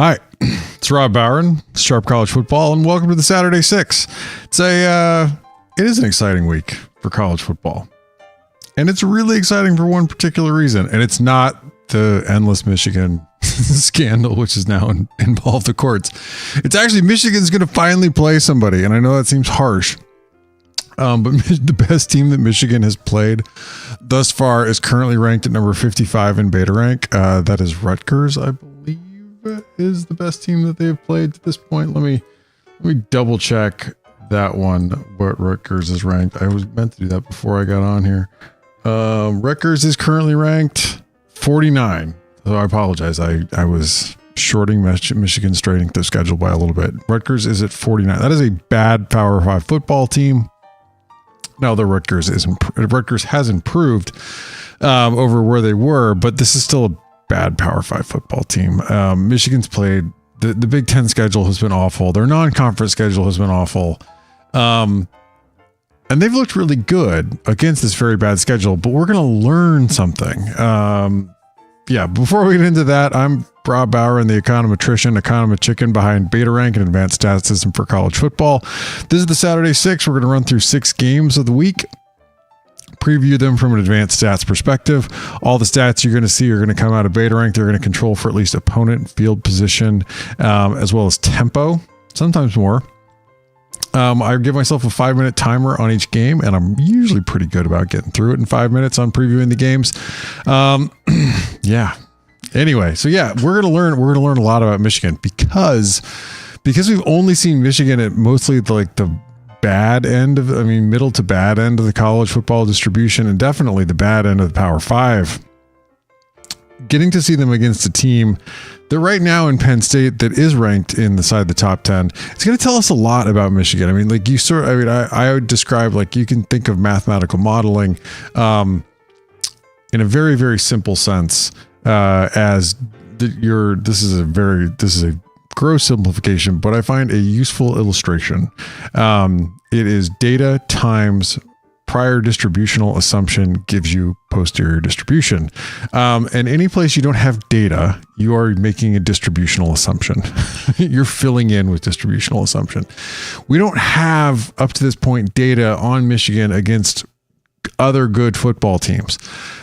Hi, it's Rob Bowron, Sharp College Football, and welcome to the Saturday Six. It is an exciting week for college football, and it's really exciting for one particular reason, and it's not the endless Michigan scandal, which is now involved the courts. It's actually Michigan's going to finally play somebody, and I know that seems harsh, but the best team that Michigan has played thus far is currently ranked at number 55 in beta rank. That is Rutgers, I believe, is the best team that they've played to this point. Let me double check that one, what Rutgers is ranked. I was meant to do that before I got on here. Rutgers is currently ranked 49. So I apologize. I was shorting Michigan's strength of schedule by a little bit. Rutgers is at 49. That is a bad Power 5 football team. Now the Rutgers has improved over where they were, but this is still a bad Power 5 football team. Michigan's played the Big Ten schedule has been awful. Their non-conference schedule has been awful. And they've looked really good against this very bad schedule, but we're going to learn something. Before we get into that, I'm Rob Bowron, the econometrician chicken behind Beta Rank and Advanced Stats System for college football. This is the Saturday Six. We're going to run through 6 games of the week, preview them from an advanced stats perspective. All the stats you're going to see are going to come out of Beta Rank. They're going to control for at least opponent and field position, as well as tempo, sometimes more. I give myself a 5-minute timer on each game, and I'm usually pretty good about getting through it in 5 minutes on previewing the games. Anyway, we're going to learn a lot about Michigan because we've only seen Michigan at mostly the bad end of, middle to bad end of the college football distribution, and definitely the bad end of the Power 5. Getting to see them against a team that right now in Penn State that is ranked inside the top 10, it's going to tell us a lot about Michigan. I would describe, you can think of mathematical modeling in a very, very simple sense as this is a gross simplification, but I find a useful illustration. It is data times prior distributional assumption gives you posterior distribution. And any place you don't have data, you are making a distributional assumption. You're filling in with distributional assumption. We don't have, up to this point, data on Michigan against other good football teams.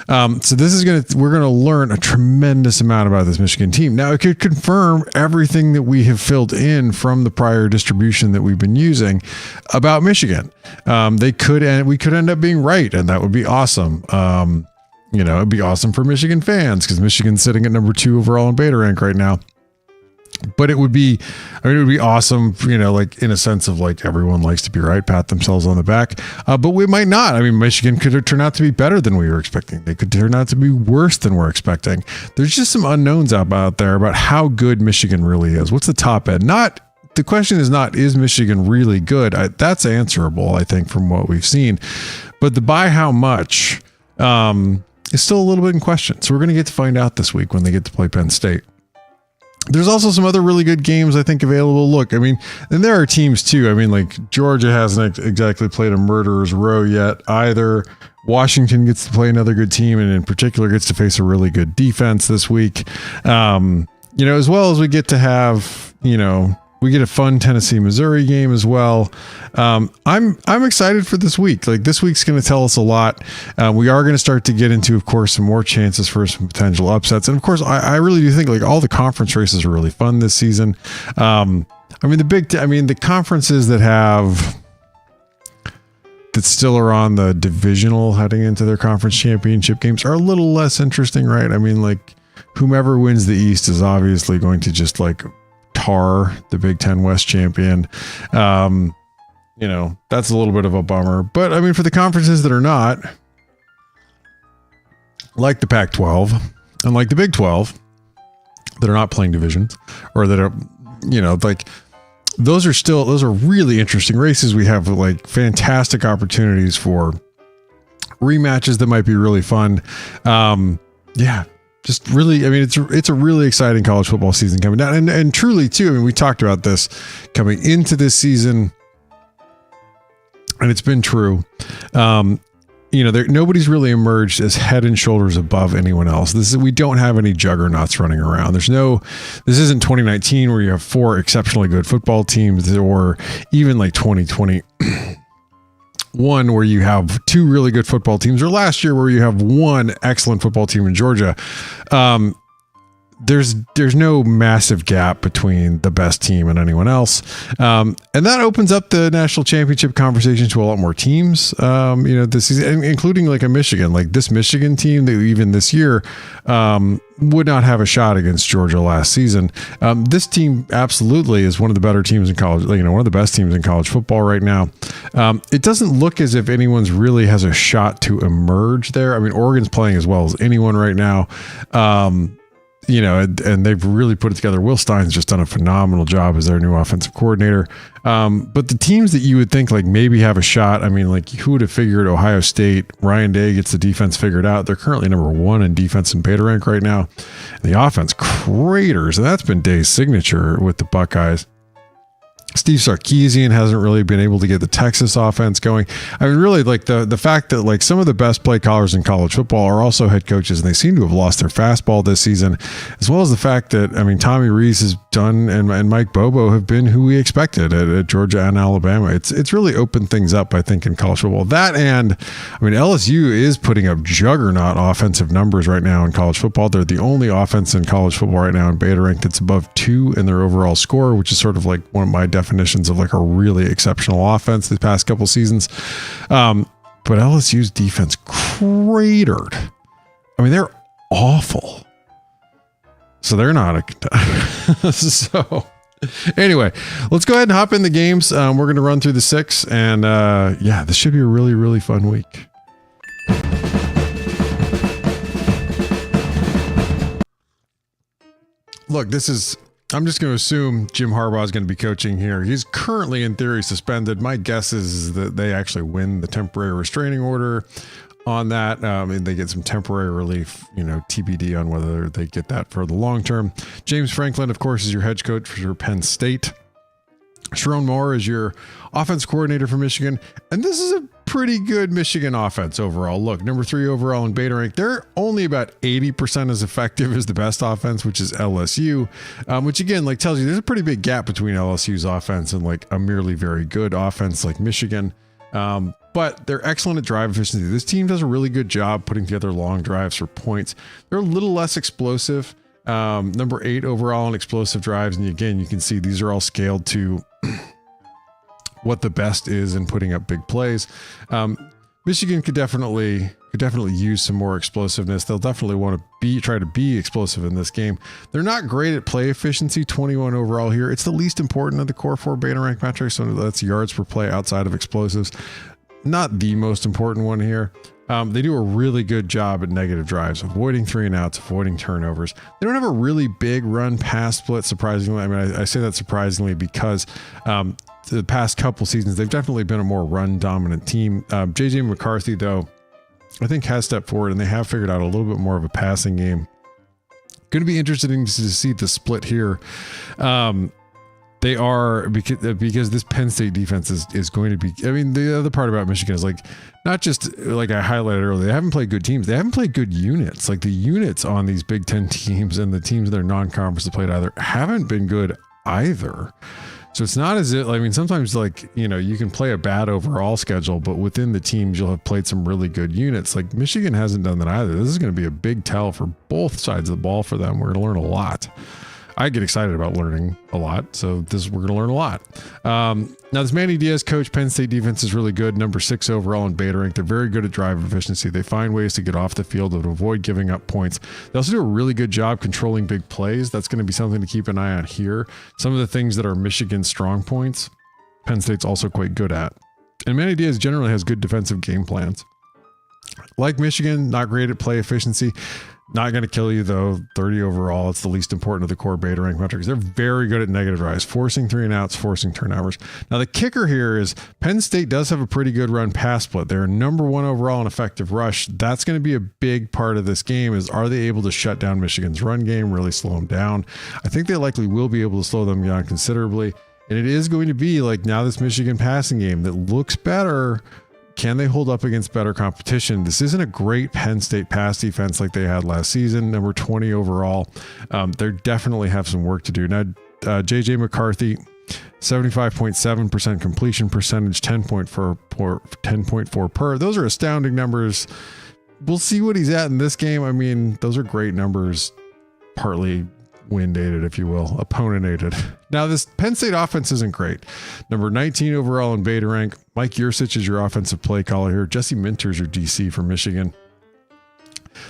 So we're going to learn a tremendous amount about this Michigan team. Now, it could confirm everything that we have filled in from the prior distribution that we've been using about Michigan. We could end up being right, and that would be awesome. It'd be awesome for Michigan fans because Michigan's sitting at number 2 overall in beta rank right now. But it would be awesome, in a sense of everyone likes to be right, pat themselves on the back. But we might not. Michigan could turn out to be better than we were expecting. They could turn out to be worse than we're expecting. There's just some unknowns out there about how good Michigan really is. What's the top end? The question is not, is Michigan really good? That's answerable, I think, from what we've seen. But the by how much is still a little bit in question. So we're going to get to find out this week when they get to play Penn State. There's also some other really good games, I think, available. Look, and there are teams too. Georgia hasn't exactly played a murderer's row yet either. Washington gets to play another good team, and in particular gets to face a really good defense this week. As well as we get to have, we get a fun Tennessee-Missouri game as well. I'm excited for this week. This week's going to tell us a lot. We are going to start to get into, of course, some more chances for some potential upsets. And of course, I really do think all the conference races are really fun this season. The conferences that still are on the divisional heading into their conference championship games are a little less interesting, right? Whomever wins the East is obviously going to just tar the Big Ten West champion. That's a little bit of a bummer. But for the conferences that are not, like the Pac-12 and like the Big 12, that are not playing divisions, or that are, those are really interesting races. We have fantastic opportunities for rematches that might be really fun. Just really, it's a really exciting college football season coming down. And truly, too, we talked about this coming into this season, and it's been true. nobody's really emerged as head and shoulders above anyone else. We don't have any juggernauts running around. This isn't 2019 where you have 4 exceptionally good football teams, or even like 2021 where you have 2 really good football teams, or last year where you have 1 excellent football team in Georgia. There's no massive gap between the best team and anyone else. And that opens up the national championship conversation to a lot more teams, this season, including like a Michigan. Like this Michigan team that even this year would not have a shot against Georgia last season. This team absolutely is one of the better teams in college, one of the best teams in college football right now. It doesn't look as if anyone's really has a shot to emerge there. I mean, Oregon's playing as well as anyone right now. And they've really put it together. Will Stein's just done a phenomenal job as their new offensive coordinator. But the teams that you would think like maybe have a shot, I mean, like who would have figured Ohio State, Ryan Day gets the defense figured out. They're currently number 1 in defense in beta rank right now. And the offense craters, and that's been Day's signature with the Buckeyes. Steve Sarkisian hasn't really been able to get the Texas offense going. I mean, really, like the fact that like some of the best play callers in college football are also head coaches, and they seem to have lost their fastball this season, as well as the fact that, I mean, Tommy Rees has done and Mike Bobo have been who we expected at Georgia and Alabama. It's really opened things up, I think, in college football. That, and I mean, LSU is putting up juggernaut offensive numbers right now in college football. They're the only offense in college football right now in beta rank that's above 2 in their overall score, which is sort of like one of my definitions of like a really exceptional offense the past couple seasons. But LSU's defense cratered. I mean, they're awful. So they're not a so anyway, let's go ahead and hop in the games. We're going to run through the 6, and this should be a really, really fun week. Look, I'm just going to assume Jim Harbaugh is going to be coaching here. He's currently, in theory, suspended. My guess is that they actually win the temporary restraining order on that. And they get some temporary relief, TBD on whether they get that for the long term. James Franklin, of course, is your head coach for Penn State. Sharon Moore is your offense coordinator for Michigan. And this is a pretty good Michigan offense overall. Look, number 3 overall in beta rank. They're only about 80% as effective as the best offense, which is LSU, which again, like tells you there's a pretty big gap between LSU's offense and like a merely very good offense like Michigan. But they're excellent at drive efficiency. This team does a really good job putting together long drives for points. They're a little less explosive. Number 8 overall in explosive drives. And again, you can see these are all scaled to what the best is in putting up big plays. Michigan could definitely use some more explosiveness. They'll definitely want to try to be explosive in this game. They're not great at play efficiency, 21 overall here. It's the least important of the core 4 beta rank metrics. So that's yards per play outside of explosives. Not the most important one here. They do a really good job at negative drives, avoiding 3 and outs, avoiding turnovers. They don't have a really big run pass split, surprisingly. I mean, I say that surprisingly because the past couple seasons, they've definitely been a more run dominant team. JJ McCarthy, though, I think has stepped forward, and they have figured out a little bit more of a passing game. Going to be interesting to see the split here. They are, because this Penn State defense is going to be, I mean, the other part about Michigan is like, not just like I highlighted earlier, they haven't played good teams. They haven't played good units. Like the units on these Big Ten teams and the teams that are non-conference that played either haven't been good either. So it's not as if, I mean, sometimes like, you can play a bad overall schedule, but within the teams, you'll have played some really good units. Like Michigan hasn't done that either. This is going to be a big tell for both sides of the ball for them. We're going to learn a lot. I get excited about learning a lot. So we're going to learn a lot. Now this Manny Diaz coach, Penn State defense is really good. Number 6 overall in beta rank. They're very good at drive efficiency. They find ways to get off the field and avoid giving up points. They also do a really good job controlling big plays. That's going to be something to keep an eye on here. Some of the things that are Michigan's strong points, Penn State's also quite good at. And Manny Diaz generally has good defensive game plans. Like Michigan, not great at play efficiency. Not going to kill you, though. 30 overall. It's the least important of the core beta rank metrics. They're very good at negative drives, forcing 3 and outs, forcing turnovers. Now, the kicker here is Penn State does have a pretty good run pass split. They're number 1 overall in effective rush. That's going to be a big part of this game is, are they able to shut down Michigan's run game, really slow them down? I think they likely will be able to slow them down considerably. And it is going to be like now this Michigan passing game that looks better, Can they hold up against better competition? This isn't a great Penn State pass defense like they had last season, number 20 overall. They definitely have some work to do. Now, JJ McCarthy, 75.7% completion percentage, 10.4 per. Those are astounding numbers. We'll see what he's at in this game. I mean, those are great numbers, partly wind-aided, if you will, opponent-aided. Now, this Penn State offense isn't great. Number 19 overall in beta rank. Mike Yursich is your offensive play caller here. Jesse Minter's your DC for Michigan.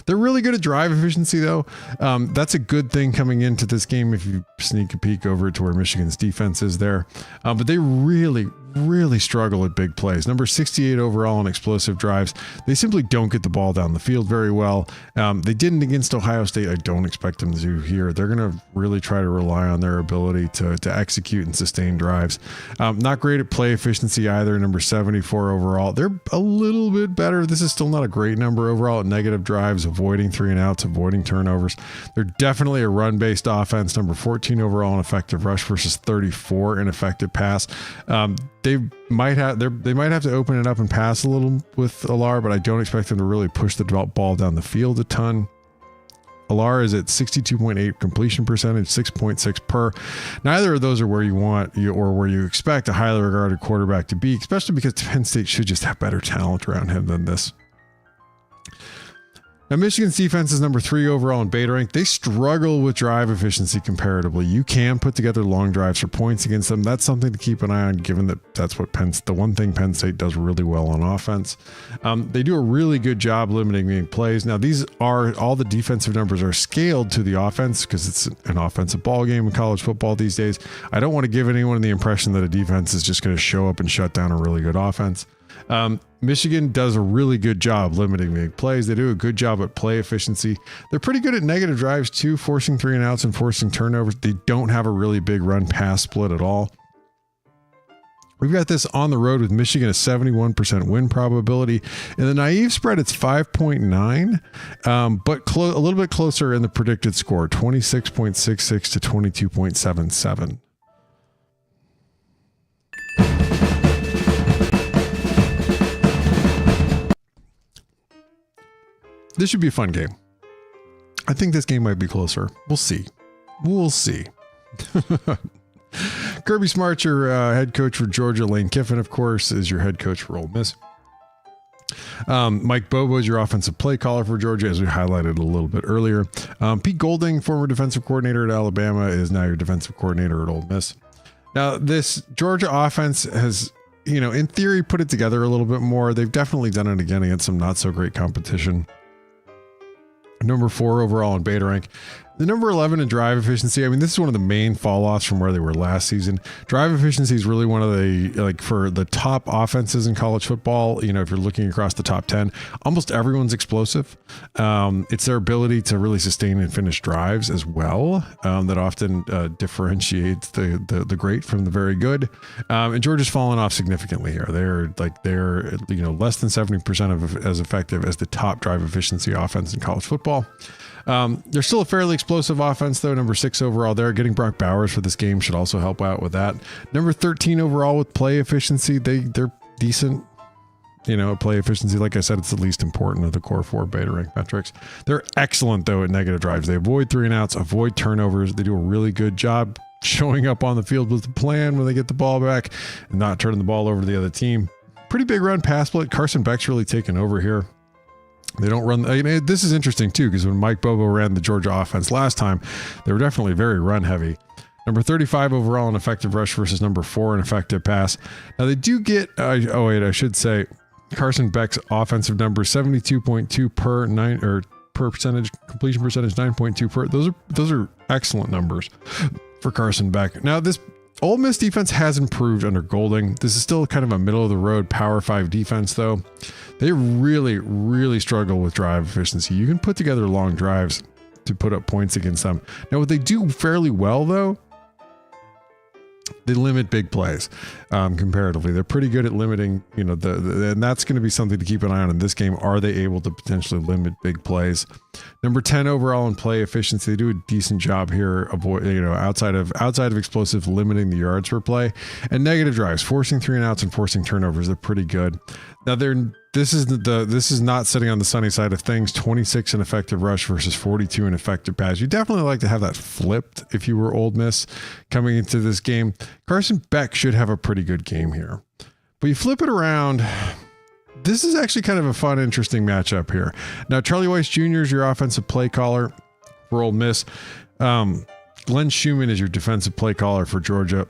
They're really good at drive efficiency, though. That's a good thing coming into this game if you sneak a peek over to where Michigan's defense is there. But they really struggle at big plays. Number 68 overall in explosive drives. They simply don't get the ball down the field very well. They didn't against Ohio State. I don't expect them to here. They're going to really try to rely on their ability to execute and sustain drives. Not great at play efficiency either. Number 74 overall. They're a little bit better. This is still not a great number overall at negative drives, avoiding 3 and outs, avoiding turnovers. They're definitely a run-based offense. Number 14 overall in effective rush versus 34 in effective pass. They might have to open it up and pass a little with Alar, but I don't expect them to really push the ball down the field a ton. Alar is at 62.8 completion percentage, 6.6 per. Neither of those are where you want or where you expect a highly regarded quarterback to be, especially because Penn State should just have better talent around him than this. Now, Michigan's defense is number 3 overall in beta rank. They struggle with drive efficiency comparatively. You can put together long drives for points against them. That's something to keep an eye on, given that that's what the one thing Penn State does really well on offense. They do a really good job limiting big plays. Now, these are all the defensive numbers are scaled to the offense because it's an offensive ball game in college football these days. I don't want to give anyone the impression that a defense is just going to show up and shut down a really good offense. Michigan does a really good job limiting big plays. They do a good job at play efficiency. They're pretty good at negative drives too, forcing 3 and outs and forcing turnovers. They don't have a really big run pass split at all. We've got this on the road with Michigan, a 71% win probability. In the naive spread, it's 5.9, but a little bit closer in the predicted score, 26.66 to 22.77. This should be a fun game. I think this game might be closer. We'll see. Kirby Smart, your head coach for Georgia. Lane Kiffin, of course, is your head coach for Ole Miss. Mike Bobo is your offensive play caller for Georgia, as we highlighted a little bit earlier. Pete Golding, former defensive coordinator at Alabama, is now your defensive coordinator at Ole Miss. Now, this Georgia offense has, in theory, put it together a little bit more. They've definitely done it again against some not so great competition. Number 4 overall in beta rank. The number 11 in drive efficiency. I mean, this is one of the main fall offs from where they were last season. Drive efficiency is really one of the, for the top offenses in college football, if you're looking across the top 10, almost everyone's explosive. It's their ability to really sustain and finish drives as well. That often differentiates the great from the very good. And Georgia's fallen off significantly here. They're less than 70% as effective as the top drive efficiency offense in college football. They're still a fairly explosive offense, though. Number 6 overall there. Getting Brock Bowers for this game should also help out with that. Number 13 overall with play efficiency. They're decent. Play efficiency, like I said, it's the least important of the core 4 beta rank metrics. They're excellent, though, at negative drives. They avoid 3 and outs, avoid turnovers. They do a really good job showing up on the field with the plan when they get the ball back and not turning the ball over to the other team. Pretty big run pass split. Carson Beck's really taken over here. They don't run. This is interesting, too, because when Mike Bobo ran the Georgia offense last time, they were definitely very run heavy. Number 35 overall in effective rush versus number 4 in effective pass. Now, they do get, I should say, Carson Beck's offensive numbers, 72.2 per percentage, completion percentage, 9.2 per. Those are excellent numbers for Carson Beck. Now, this Ole Miss defense has improved under Golding. This is still kind of a middle-of-the-road Power 5 defense, though. They really struggle with drive efficiency. You can put together long drives to put up points against them. Now, what they do fairly well, though, they limit big plays comparatively. They're pretty good at limiting, and that's going to be something to keep an eye on in this game. Are they able to potentially limit big plays? Number 10 overall in play efficiency. They do a decent job here, outside of explosive, limiting the yards per play and negative drives, forcing 3 and outs and forcing turnovers. They're pretty good. Now this is not sitting on the sunny side of things. 26 in effective rush versus 42 in effective pass. You definitely like to have that flipped if you were Ole Miss coming into this game. Carson Beck should have a pretty good game here. But you flip it around, this is actually kind of a fun, interesting matchup here. Now, Charlie Weiss Jr. is your offensive play caller for Ole Miss. Glenn Schumann is your defensive play caller for Georgia.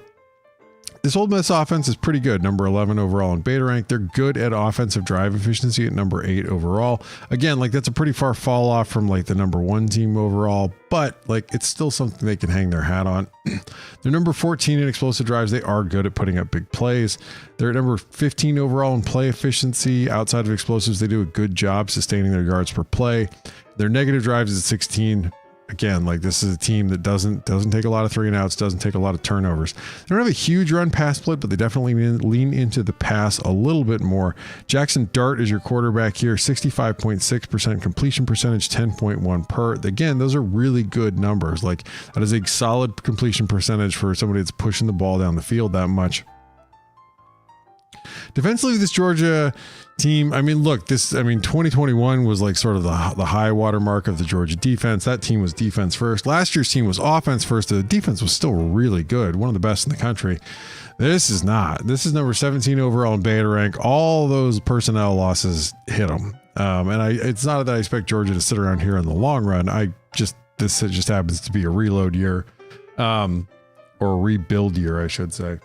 This Ole Miss offense is pretty good. Number 11 overall in beta rank. They're good at offensive drive efficiency at number 8 overall. Again, like that's a pretty far fall off from like the number 1 team overall, but like it's still something they can hang their hat on. They're number 14 in explosive drives. They are good at putting up big plays. They're number 15 overall in play efficiency. Outside of explosives, they do a good job sustaining their yards per play. Their negative drives is 16. Again, like this is a team that doesn't take a lot of 3 and outs, doesn't take a lot of turnovers. They don't have a huge run pass split, but they definitely lean into the pass a little bit more. Jackson Dart is your quarterback here, 65.6% completion percentage, 10.1 per. Again, those are really good numbers. Like that is a solid completion percentage for somebody that's pushing the ball down the field that much. Defensively, this Georgia team, I mean, look, 2021 was like sort of the high water mark of the Georgia defense. That team was defense first. Last year's team was offense first. The defense was still really good, one of the best in the country. This is not. This is number 17 overall in beta rank. All those personnel losses hit them. It's not that I expect Georgia to sit around here in the long run. This just happens to be a reload year, or a rebuild year, I should say.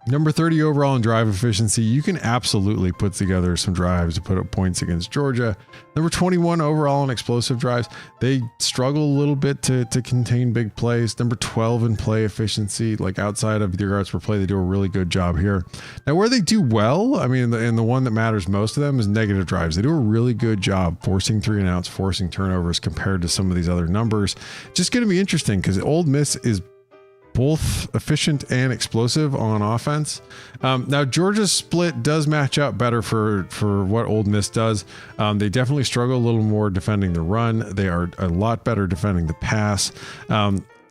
Number 30 overall in drive efficiency. You can absolutely put together some drives to put up points against Georgia. Number 21 overall in explosive drives. They struggle a little bit to contain big plays. Number 12 in play efficiency, like outside of their yards per play, they do a really good job here. Now where they do well, I mean, and the one that matters most to them is negative drives. They do a really good job forcing 3 and outs, forcing turnovers compared to some of these other numbers. Just going to be interesting because Ole Miss is both efficient and explosive on offense. Now Georgia's split does match up better for what Ole Miss does. They definitely struggle a little more defending the run. They are a lot better defending the pass.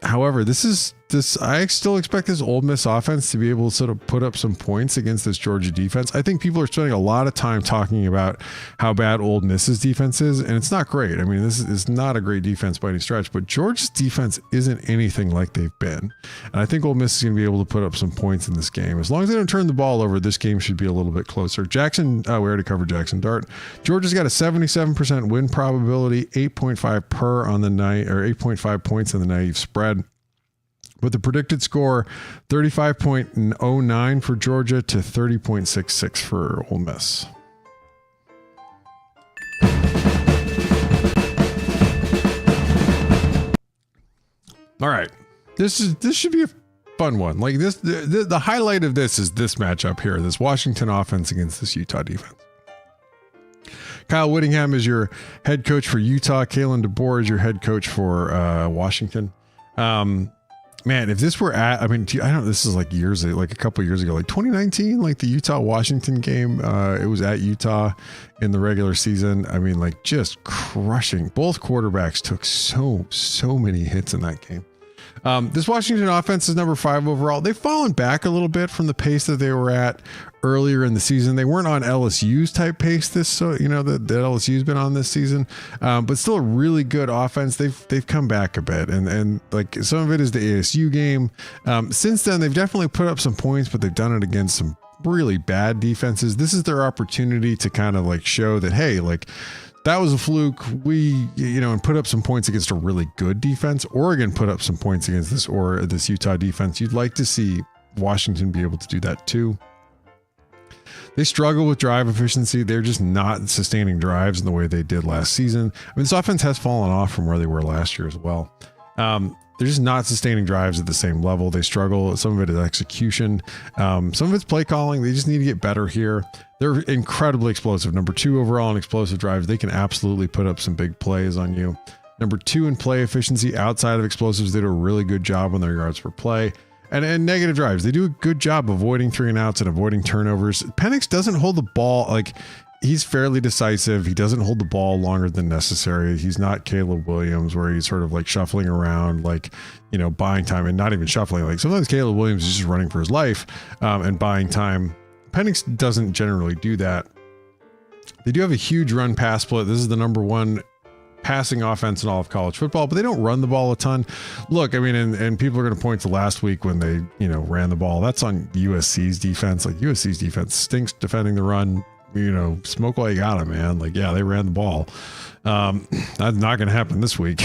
However, I still expect this Ole Miss offense to be able to sort of put up some points against this Georgia defense. I think people are spending a lot of time talking about how bad Ole Miss's defense is, and it's not great. I mean, this is not a great defense by any stretch, but Georgia's defense isn't anything like they've been. And I think Ole Miss is going to be able to put up some points in this game. As long as they don't turn the ball over, this game should be a little bit closer. We already covered Jackson Dart. Georgia's got a 77% win probability, 8.5 per on the night, or 8.5 points on the naive spread. With the predicted score, 35.09 for Georgia to 30.66 for Ole Miss. All right, this should be a fun one. Like this, the highlight of this is this matchup here: this Washington offense against this Utah defense. Kyle Whittingham is your head coach for Utah. Kalen DeBoer is your head coach for Washington. Man, if this were I don't know, this is like a couple years ago, like 2019, like the Utah-Washington game. It was at Utah in the regular season. I mean, like just crushing. Both quarterbacks took so many hits in that game. This Washington offense is number 5 overall. They've fallen back a little bit from the pace that they were at earlier in the season. They weren't on LSU's type pace that LSU's been on this season, but still a really good offense. They've come back a bit, and like some of it is the ASU game. Since then, they've definitely put up some points, but they've done it against some really bad defenses. This is their opportunity to kind of like show that, hey, like that was a fluke. And put up some points against a really good defense. Oregon put up some points against this Utah defense. You'd like to see Washington be able to do that too. They struggle with drive efficiency. They're just not sustaining drives in the way they did last season. I mean, this offense has fallen off from where they were last year as well. They're just not sustaining drives at the same level. They struggle. Some of it is execution. Some of it's play calling. They just need to get better here. They're incredibly explosive. Number 2 overall in explosive drives. They can absolutely put up some big plays on you. Number 2 in play efficiency outside of explosives. They do a really good job on their yards per play. And negative drives. They do a good job avoiding 3 and outs and avoiding turnovers. Penix doesn't hold the ball. Like, he's fairly decisive. He doesn't hold the ball longer than necessary. He's not Caleb Williams, where he's sort of like shuffling around, like, buying time, and not even shuffling. Like sometimes Caleb Williams is just running for his life and buying time. Penix doesn't generally do that. They do have a huge run pass split. This is the number one passing offense in all of college football, but they don't run the ball a ton. Look, I mean, and people are going to point to last week when they, ran the ball. That's on USC's defense. Like, USC's defense stinks defending the run. Smoke while you got it, man. Like, yeah, they ran the ball. That's not going to happen this week.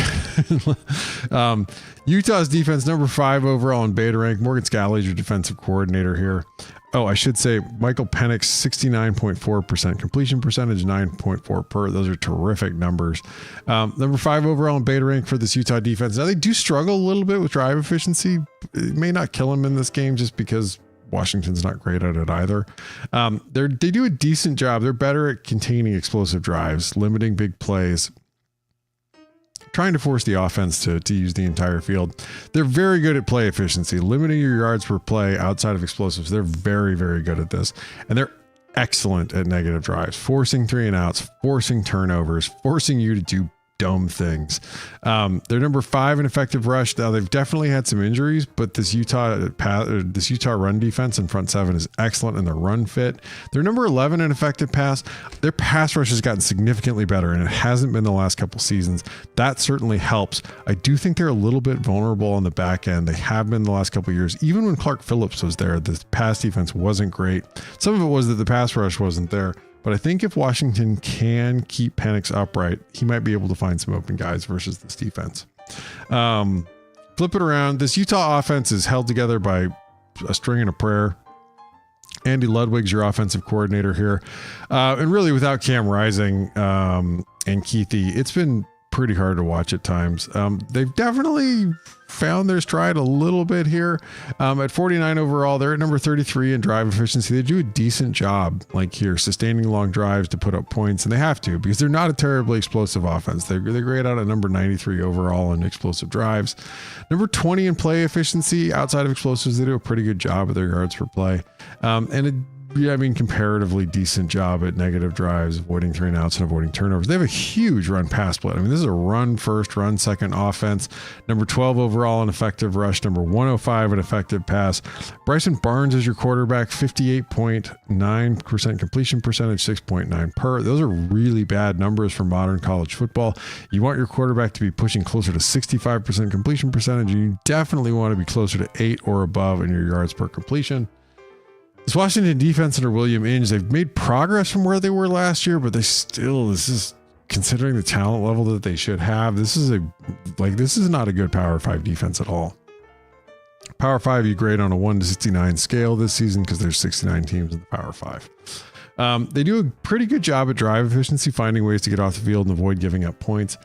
Utah's defense, number 5 overall in beta rank. Morgan Scalley's your defensive coordinator here. Oh, I should say Michael Penix, 69.4% completion percentage, 9.4 per. Those are terrific numbers. Number 5 overall in beta rank for this Utah defense. Now, they do struggle a little bit with drive efficiency. It may not kill them in this game just because Washington's not great at it either. They do a decent job. They're better at containing explosive drives, limiting big plays, trying to force the offense to use the entire field. They're very good at play efficiency, limiting your yards per play outside of explosives. They're very, very good at this. And they're excellent at negative drives, forcing 3 and outs, forcing turnovers, forcing you to do dumb things. They're number 5 in effective rush. Now, they've definitely had some injuries, but this Utah run defense in front 7 is excellent in their run fit. They're number 11 in effective pass. Their pass rush has gotten significantly better, and it hasn't been the last couple seasons. That certainly helps. I do think they're a little bit vulnerable on the back end. They have been the last couple years. Even when Clark Phillips was there, the pass defense wasn't great. Some of it was that the pass rush wasn't there. But I think if Washington can keep Penix upright, he might be able to find some open guys versus this defense. Flip it around. This Utah offense is held together by a string and a prayer. Andy Ludwig's your offensive coordinator here. And really without Cam Rising and Keithy, it's been pretty hard to watch at times. They've definitely found their stride a little bit here. At 49 overall, they're at number 33 in drive efficiency. They do a decent job, like here, sustaining long drives to put up points, and they have to because they're not a terribly explosive offense. They're great out at number 93 overall in explosive drives. Number 20 in play efficiency outside of explosives. They do a pretty good job of their yards per play. Comparatively decent job at negative drives, avoiding 3 and outs and avoiding turnovers. They have a huge run pass split. I mean, this is a run first, run second offense. Number 12 overall in effective rush, number 105 in effective pass. Bryson Barnes is your quarterback, 58.9% completion percentage, 6.9 per. Those are really bad numbers for modern college football. You want your quarterback to be pushing closer to 65% completion percentage, and you definitely want to be closer to 8 or above in your yards per completion. This Washington defense under William Inge, they've made progress from where they were last year, but this is considering the talent level that they should have. This is not a good Power 5 defense at all. Power 5, you grade on a 1 to 69 scale this season because there's 69 teams in the Power 5. They do a pretty good job at drive efficiency, finding ways to get off the field and avoid giving up points.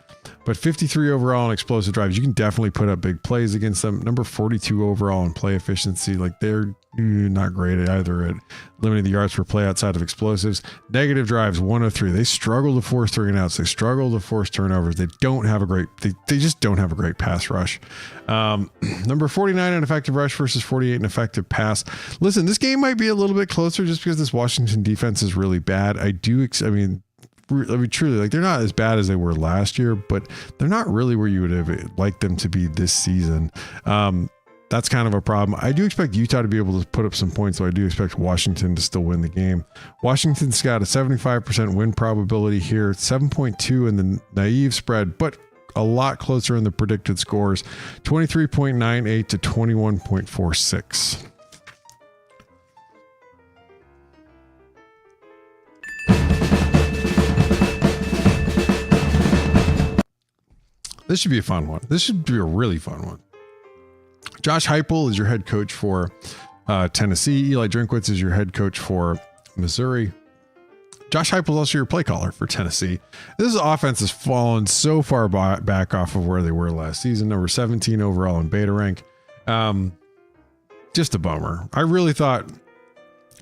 But 53 overall in explosive drives, you can definitely put up big plays against them. Number 42 overall in play efficiency, like they're not great at either at limiting the yards per play outside of explosives. Negative drives, 103. They struggle to force 3 and outs. They struggle to force turnovers. They don't have a great, they just don't have a great pass rush. Number 49 in effective rush versus 48 in effective pass. Listen, this game might be a little bit closer just because this Washington defense is really bad. Truly, like they're not as bad as they were last year, but they're not really where you would have liked them to be this season. That's kind of a problem. I do expect Utah to be able to put up some points, so I do expect Washington to still win the game. Washington's got a 75% win probability here, 7.2 in the naive spread, but a lot closer in the predicted scores, 23.98 to 21.46. This should be a fun one. This should be a really fun one. Josh Heupel is your head coach for Tennessee. Eli Drinkwitz is your head coach for Missouri. Josh Heupel is also your play caller for Tennessee. This offense has fallen so far back off of where they were last season. Number 17 overall in beta rank. Just a bummer. I really thought,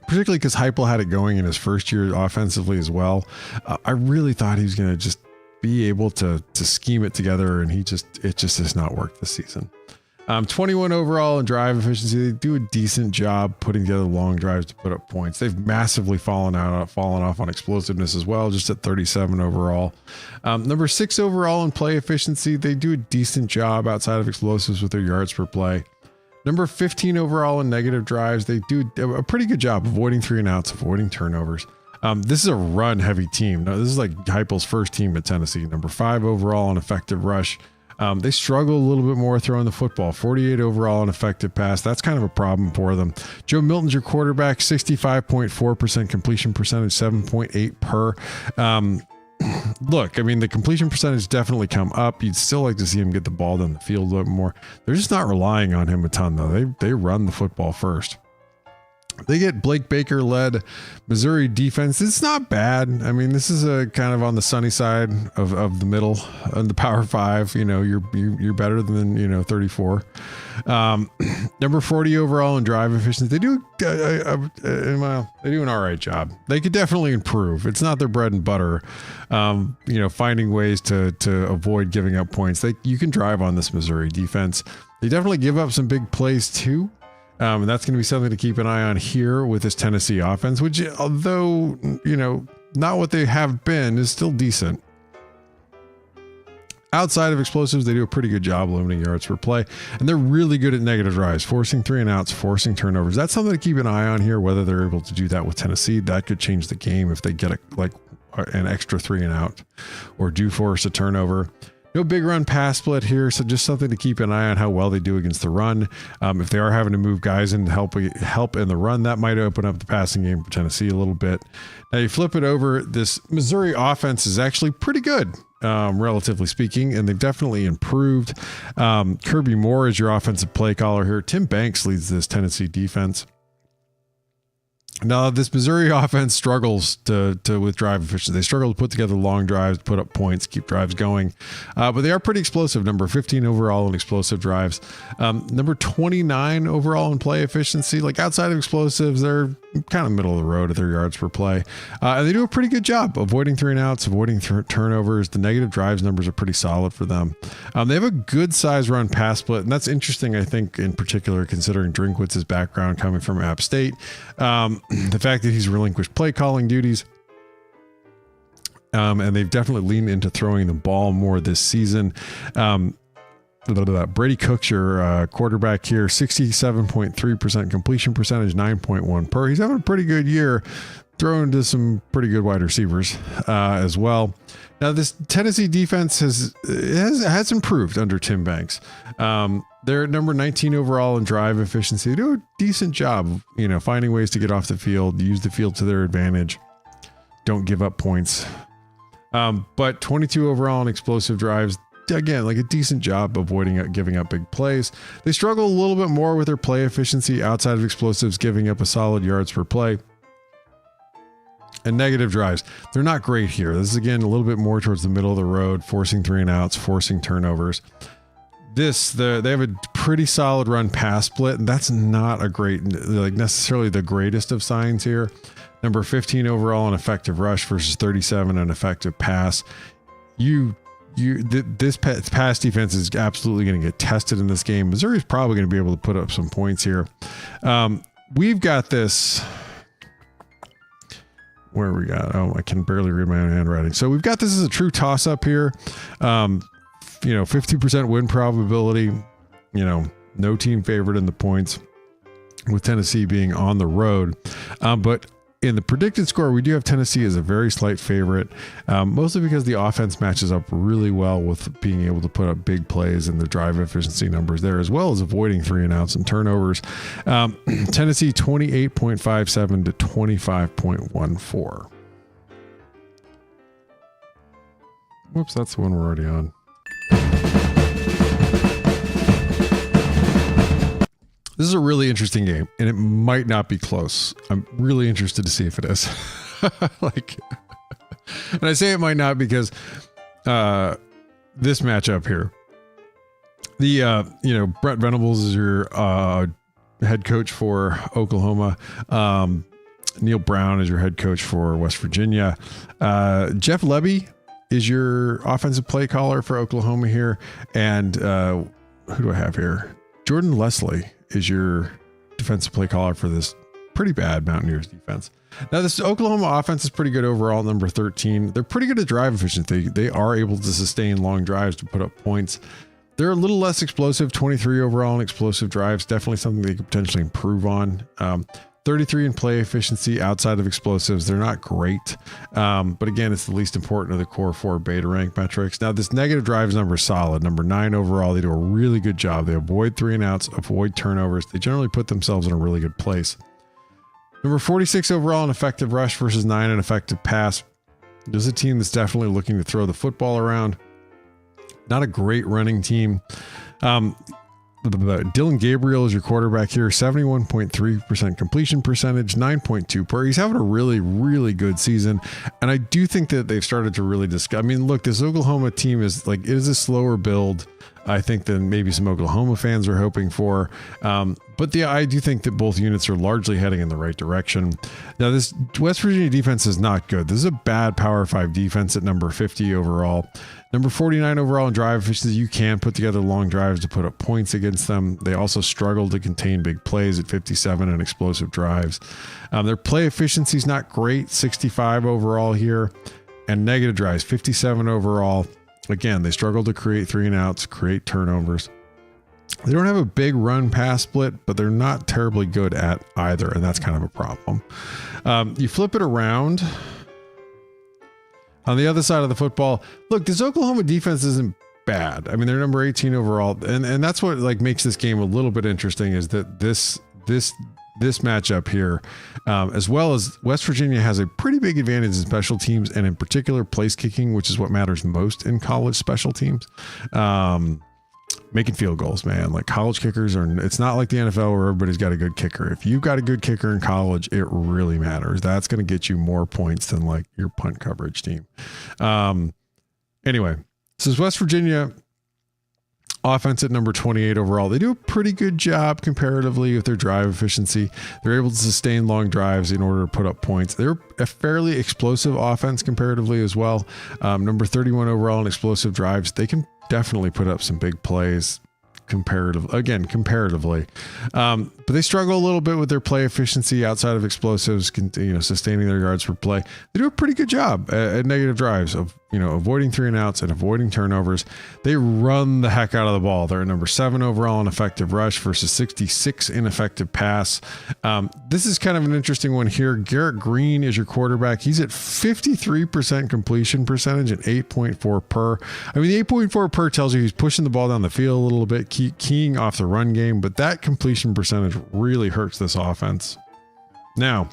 particularly because Heupel had it going in his first year offensively as well, I really thought he was going to just be able to scheme it together, and it just has not worked this season. 21 overall in drive efficiency. They do a decent job putting together long drives to put up points. They've massively fallen off on explosiveness as well, just at 37 overall. Number 6 overall in play efficiency. They do a decent job outside of explosives with their yards per play. Number 15 overall in negative drives. They do a pretty good job avoiding 3 and outs, avoiding turnovers. This is a run heavy team. Now, this is like Heupel's first team at Tennessee. Number 5 overall in effective rush. They struggle a little bit more throwing the football. 48 overall in effective pass. That's kind of a problem for them. Joe Milton's your quarterback. 65.4% completion percentage, 7.8 per. Look, I mean, the completion percentage definitely come up. You'd still like to see him get the ball down the field a little bit more. They're just not relying on him a ton, though. They run the football first. They get Blake Baker led Missouri defense. It's not bad. I mean, this is a kind of on the sunny side of the middle on the Power 5. You know, you're better than 34. Number 40 overall in drive efficiency. They do they do an all right job. They could definitely improve. It's not their bread and butter. Finding ways to avoid giving up points. You can drive on this Missouri defense. They definitely give up some big plays too. And that's going to be something to keep an eye on here with this Tennessee offense, which, although, not what they have been, is still decent. Outside of explosives, they do a pretty good job limiting yards per play, and they're really good at negative drives, forcing 3 and outs, forcing turnovers. That's something to keep an eye on here, whether they're able to do that with Tennessee. That could change the game if they get an extra 3 and out or do force a turnover. No big run pass split here, so just something to keep an eye on how well they do against the run. If they are having to move guys in to help in the run, that might open up the passing game for Tennessee a little bit. Now you flip it over, this Missouri offense is actually pretty good, relatively speaking, and they've definitely improved. Kirby Moore is your offensive play caller here. Tim Banks leads this Tennessee defense. Now, this Missouri offense struggles with drive efficiency. They struggle to put together long drives, put up points, keep drives going. But they are pretty explosive. Number 15 overall in explosive drives. Number 29 overall in play efficiency. Like outside of explosives, they're kind of middle of the road at their yards per play. And they do a pretty good job avoiding 3 and outs, avoiding turnovers. The negative drives numbers are pretty solid for them. They have a good size run pass split. And that's interesting, I think, in particular, considering Drinkwitz's background coming from App State. The fact that he's relinquished play calling duties, and they've definitely leaned into throwing the ball more this season. Brady Cook's your quarterback here, 67.3% completion percentage, 9.1 per. He's having a pretty good year, throwing to some pretty good wide receivers as well. Now, this Tennessee defense has improved under Tim Banks. They're number 19 overall in drive efficiency. They do a decent job, finding ways to get off the field, use the field to their advantage, don't give up points. But 22 overall in explosive drives, again, like a decent job avoiding giving up big plays. They struggle a little bit more with their play efficiency outside of explosives, giving up a solid yards per play. And negative drives, they're not great here. This is, again, a little bit more towards the middle of the road, forcing 3 and outs, forcing turnovers. They have a pretty solid run pass split, and that's not a great, necessarily the greatest of signs here. Number 15 overall in effective rush versus 37 in effective pass. This pass defense is absolutely going to get tested in this game. Missouri's probably going to be able to put up some points here. We've got this. Where we got? Oh, I can barely read my own handwriting. So we've got this as a true toss up here. 50% win probability. No team favorite in the points, with Tennessee being on the road. But in the predicted score, we do have Tennessee as a very slight favorite, mostly because the offense matches up really well with being able to put up big plays and the drive efficiency numbers there, as well as avoiding 3 and outs and turnovers. Tennessee 28.57 to 25.14. Whoops, that's the one we're already on. This is a really interesting game, and it might not be close. I'm really interested to see if it is. And I say it might not because this matchup here, Brett Venables is your head coach for Oklahoma. Neil Brown is your head coach for West Virginia. Jeff Lebby is your offensive play caller for Oklahoma here. And who do I have here? Jordan Leslie is your defensive play caller for this pretty bad Mountaineers defense. Now, this Oklahoma offense is pretty good overall, number 13. They're pretty good at drive efficiency. They are able to sustain long drives to put up points. They're a little less explosive, 23 overall in explosive drives. Definitely something they could potentially improve on. 33 in play efficiency outside of explosives. They're not great. But again, it's the least important of the core 4 beta rank metrics. Now, this negative drives number is solid. Number 9 overall. They do a really good job. They avoid 3 and outs, avoid turnovers. They generally put themselves in a really good place. Number 46 overall in effective rush versus 9 in effective pass. There's a team that's definitely looking to throw the football around. Not a great running team. Dylan Gabriel is your quarterback here. 71.3% completion percentage, 9.2 per. He's having a really, really good season. And I do think that they've started to really discuss. I mean, look, this Oklahoma team is like, it is a slower build, I think, than maybe some Oklahoma fans are hoping for. But I do think that both units are largely heading in the right direction. Now, this West Virginia defense is not good. This is a bad Power 5 defense at number 50 overall. Number 49 overall in drive efficiency. You can put together long drives to put up points against them. They also struggle to contain big plays at 57 and explosive drives. Their play efficiency is not great, 65 overall here. And negative drives, 57 overall. Again, they struggle to create 3 and outs, create turnovers. They don't have a big run pass split, but they're not terribly good at either, and that's kind of a problem. You flip it around. On the other side of the football, look, this Oklahoma defense isn't bad. I mean, they're number 18 overall, and that's what like makes this game a little bit interesting, is that this matchup here, as well as West Virginia has a pretty big advantage in special teams, and in particular place kicking, which is what matters most in college special teams. Making field goals, man. Like college kickers it's not like the NFL where everybody's got a good kicker. If you've got a good kicker in college, it really matters. That's going to get you more points than like your punt coverage team. Anyway, this is West Virginia offense at number 28 overall. They do a pretty good job comparatively with their drive efficiency. They're able to sustain long drives in order to put up points. They're a fairly explosive offense comparatively as well. Number 31 overall in explosive drives. They can definitely put up some big plays comparatively. But they struggle a little bit with their play efficiency outside of explosives, sustaining their yards per play. They do a pretty good job at negative drives of, avoiding 3 and outs and avoiding turnovers. They run the heck out of the ball. They're at number 7 overall in effective rush versus 66 in effective pass. This is kind of an interesting one here. Garrett Green is your quarterback. He's at 53% completion percentage and 8.4 per. I mean, the 8.4 per tells you he's pushing the ball down the field a little bit, keying off the run game, but that completion percentage really hurts this offense. Now,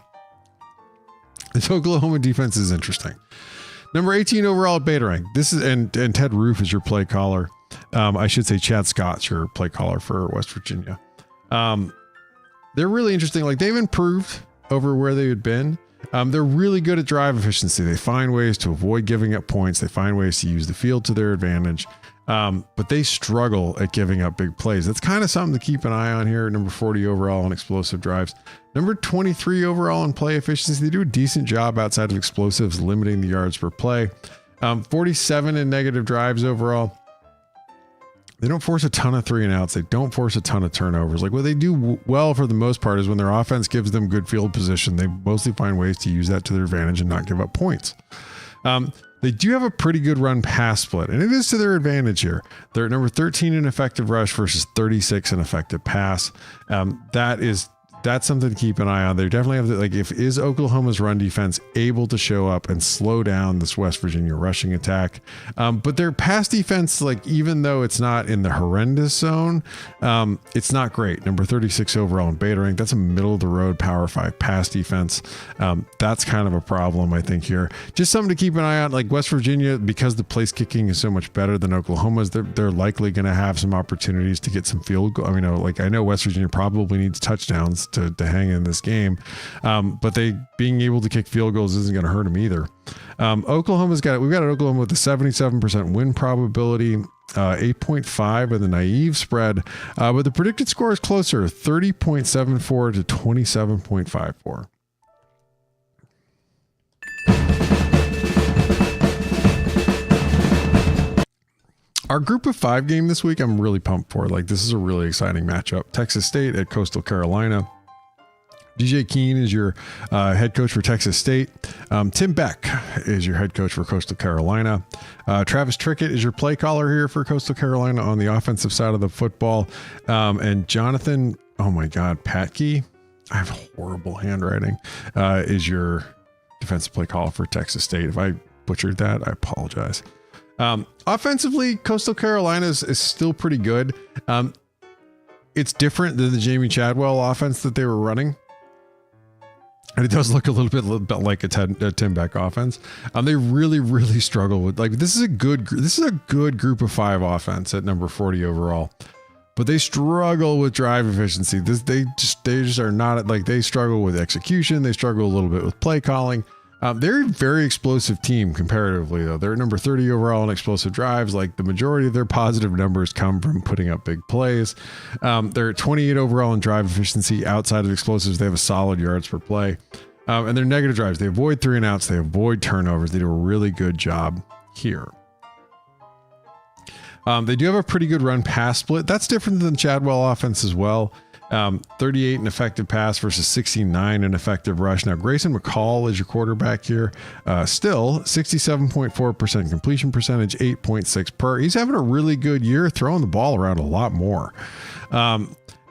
this Oklahoma defense is interesting. Number 18 overall at beta rank. This is and Ted Roof is your play caller. I should say Chad Scott's your play caller for West Virginia. They're really interesting. Like, they've improved over where they had been. They're really good at drive efficiency. They find ways to avoid giving up points. They find ways to use the field to their advantage. But they struggle at giving up big plays. That's kind of something to keep an eye on here. Number 40 overall in explosive drives. Number 23 overall in play efficiency. They do a decent job outside of explosives, limiting the yards per play. 47 in negative drives overall. They don't force a ton of 3 and outs. They don't force a ton of turnovers. Like, what they do well for the most part is when their offense gives them good field position, they mostly find ways to use that to their advantage and not give up points. They do have a pretty good run pass split, and it is to their advantage here. They're at number 13 in effective rush versus 36 in effective pass. That's something to keep an eye on. They definitely have is Oklahoma's run defense able to show up and slow down this West Virginia rushing attack? But their pass defense, even though it's not in the horrendous zone, it's not great. Number 36 overall in beta rank. That's a middle of the road Power 5 pass defense. That's kind of a problem, I think, here. Just something to keep an eye on. Like West Virginia, because the place kicking is so much better than Oklahoma's, they're likely going to have some opportunities to get some field goal. I mean, I know West Virginia probably needs touchdowns to hang in this game, but being able to kick field goals isn't going to hurt them either. We've got an Oklahoma with a 77% win probability, 8.5 in the naive spread, but the predicted score is closer, 30.74 to 27.54. Our group of 5 game this week, I'm really pumped for. This is a really exciting matchup. Texas State at Coastal Carolina. DJ Keene is your head coach for Texas State. Tim Beck is your head coach for Coastal Carolina. Travis Trickett is your play caller here for Coastal Carolina on the offensive side of the football. And Jonathan, oh my God, Patke, I have horrible handwriting, is your defensive play caller for Texas State. If I butchered that, I apologize. Offensively, Coastal Carolina is still pretty good. It's different than the Jamie Chadwell offense that they were running. And it does look a little bit like a Tim Beck offense. They really struggle with, like, this is a good group of 5 offense at number 40 overall, but they struggle with drive efficiency. They just are not, like, they struggle with execution. They struggle a little bit with play calling. They're a very explosive team comparatively, though. They're number 30 overall in explosive drives. Like, the majority of their positive numbers come from putting up big plays. They're 28 overall in drive efficiency. Outside of explosives, they have a solid yards per play. And their negative drives, they avoid 3 and outs. They avoid turnovers. They do a really good job here. They do have a pretty good run pass split. That's different than Chadwell offense as well. 38 in effective pass versus 69 in effective rush. Now, Grayson McCall is your quarterback here. Still 67.4% completion percentage, 8.6 per. He's having a really good year, throwing the ball around a lot more.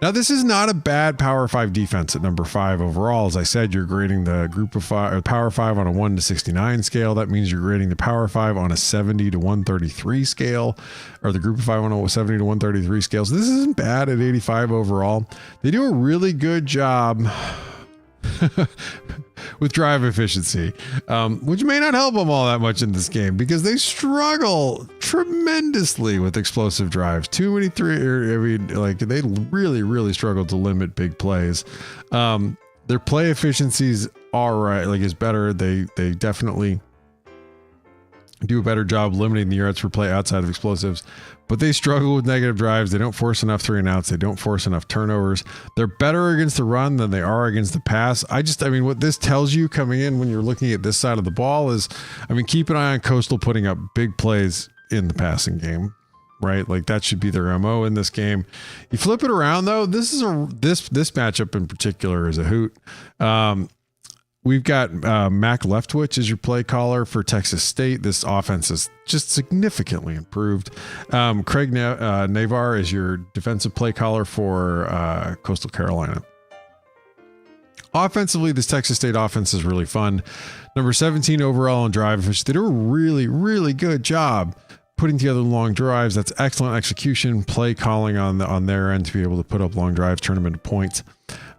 Now, this is not a bad Power 5 defense at number 5 overall. As I said, you're grading the group of 5 or Power 5 on a 1 to 69 scale. That means you're grading the Power 5 on a 70 to 133 scale, or the group of 5 on a 70 to 133 scale. So this isn't bad at 85 overall. They do a really good job with drive efficiency, which may not help them all that much in this game because they struggle tremendously with explosive drives. Too many they really struggle to limit big plays. Their play efficiencies are right, like, is better. They definitely do a better job limiting the yards per play outside of explosives, but they struggle with negative drives. They don't force enough 3 and outs. They don't force enough turnovers. They're better against the run than they are against the pass. What this tells you coming in when you're looking at this side of the ball is, keep an eye on Coastal putting up big plays in the passing game, right? Like, that should be their MO in this game. You flip it around though. This matchup in particular is a hoot. We've got Mac Leftwich as your play caller for Texas State. This offense is just significantly improved. Craig Navar is your defensive play caller for Coastal Carolina. Offensively, this Texas State offense is really fun. Number 17 overall in drive efficiency. They do a really good job putting together long drives. That's excellent execution, play calling on their end to be able to put up long drives, turn them into points.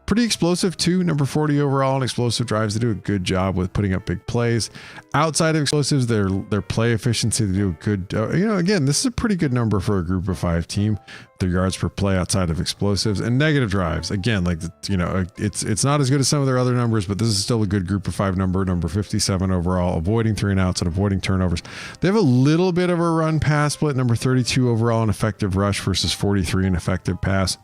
Pretty explosive too. Number 40 overall in explosive drives. They do a good job with putting up big plays. Outside of explosives, their play efficiency, they do a good, again, this is a pretty good number for a group of 5 team. Their yards per play outside of explosives and negative drives. Again, it's not as good as some of their other numbers, but this is still a good group of 5 number 57 overall, avoiding 3 and outs and avoiding turnovers. They have a little bit of a run pass split. Number 32 overall in effective rush versus 43 in effective pass.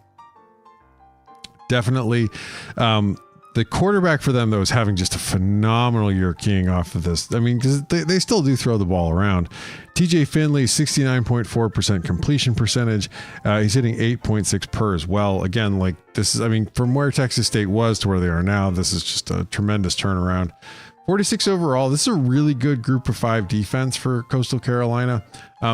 Definitely. The quarterback for them, though, is having just a phenomenal year keying off of this. Because they still do throw the ball around. TJ Finley, 69.4% completion percentage. He's hitting 8.6 per as well. Again, this is, from where Texas State was to where they are now, this is just a tremendous turnaround. 46 overall. This is a really good group of 5 defense for Coastal Carolina.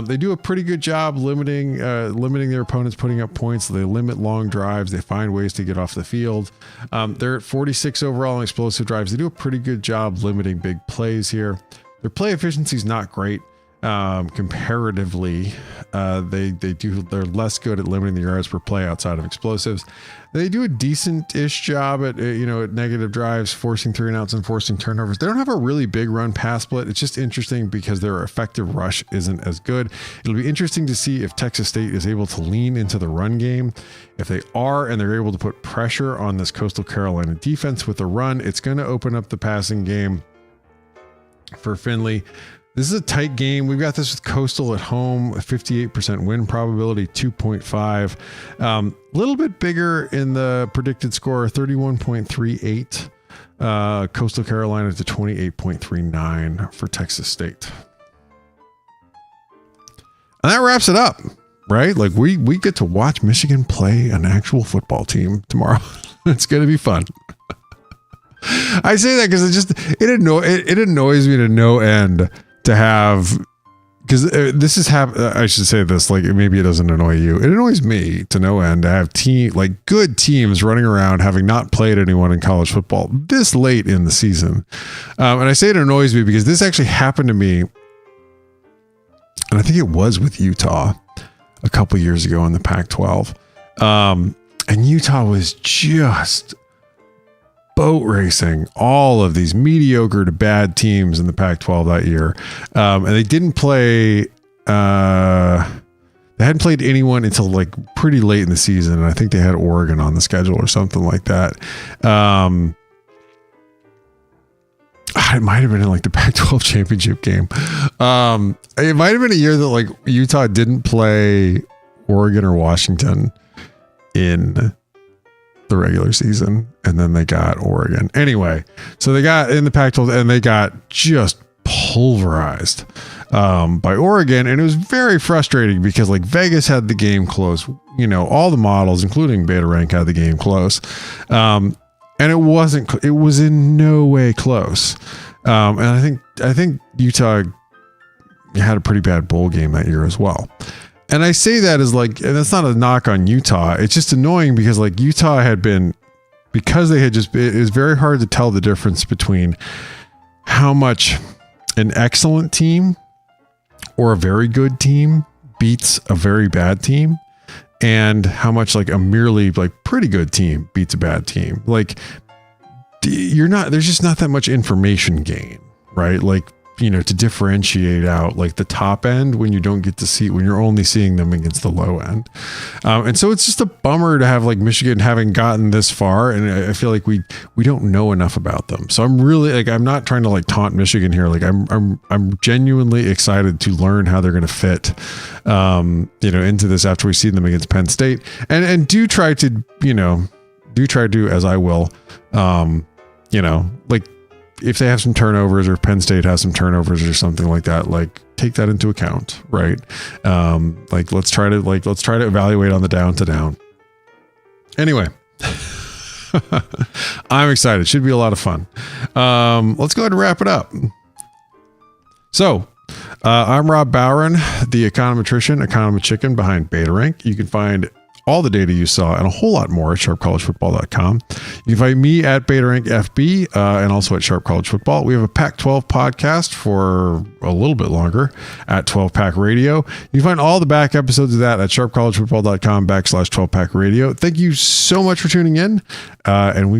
They do a pretty good job limiting their opponents putting up points. They limit long drives. They find ways to get off the field. They're at 46 overall in explosive drives. They do a pretty good job limiting big plays here. Their play efficiency is not great. Comparatively, they're less good at limiting the yards per play outside of explosives. They do a decent-ish job at negative drives, forcing 3 and outs and forcing turnovers. They don't have a really big run pass split. It's just interesting because their effective rush isn't as good. It'll be interesting to see if Texas State is able to lean into the run game. If they are, and they're able to put pressure on this Coastal Carolina defense with a run, it's going to open up the passing game for Finley. This is a tight game. We've got this with Coastal at home, a 58% win probability, 2.5. A little bit bigger in the predicted score, 31.38. Coastal Carolina to 28.39 for Texas State. And that wraps it up, right? We get to watch Michigan play an actual football team tomorrow. It's going to be fun. I say that because it annoys me to no end to have, because this is I should say this, like, maybe it doesn't annoy you. It annoys me to no end to have good teams running around having not played anyone in college football this late in the season. And I say it annoys me because this actually happened to me, and I think it was with Utah a couple years ago in the Pac-12. And Utah was just boat racing all of these mediocre to bad teams in the Pac-12 that year. And they didn't play, they hadn't played anyone until like pretty late in the season. And I think they had Oregon on the schedule or something like that. It might have been in like the Pac-12 championship game. It might have been a year that like Utah didn't play Oregon or Washington in the regular season, and then they got Oregon. Anyway, so they got in the Pac-12 and they got just pulverized by Oregon, and it was very frustrating because like Vegas had the game close. You know, all the models, including Beta Rank, had the game close. And it was in no way close. And I think Utah had a pretty bad bowl game that year as well. And I say that as like, and that's not a knock on Utah. It's just annoying because like Utah had been, because they had just, it was very hard to tell the difference between how much an excellent team or a very good team beats a very bad team, and how much like a merely like pretty good team beats a bad team. Like there's just not that much information gain, right? Like, you know, to differentiate out like the top end when you don't get to see, when you're only seeing them against the low end. And so it's just a bummer to have like Michigan having gotten this far. And I feel like we don't know enough about them. So I'm really like, I'm not trying to like taunt Michigan here. Like I'm genuinely excited to learn how they're going to fit, you know, into this after we see them against Penn State, and do try to, as I will, you know, like, if they have some turnovers or Penn State has some turnovers or something like that, like take that into account, right? Like let's try to evaluate on the down to down. Anyway, I'm excited. Should be a lot of fun. Let's go ahead and wrap it up. So I'm Rob Bowron, the econometrician behind Beta Rank. You can find all the data you saw and a whole lot more at sharpcollegefootball.com. You can find me at Beta FB and also at Sharp College Football. We have a Pac-12 podcast for a little bit longer at 12 Pack Radio. You can find all the back episodes of that at sharpcollegefootball.com/12 Pack Radio. Thank you so much for tuning in, and we will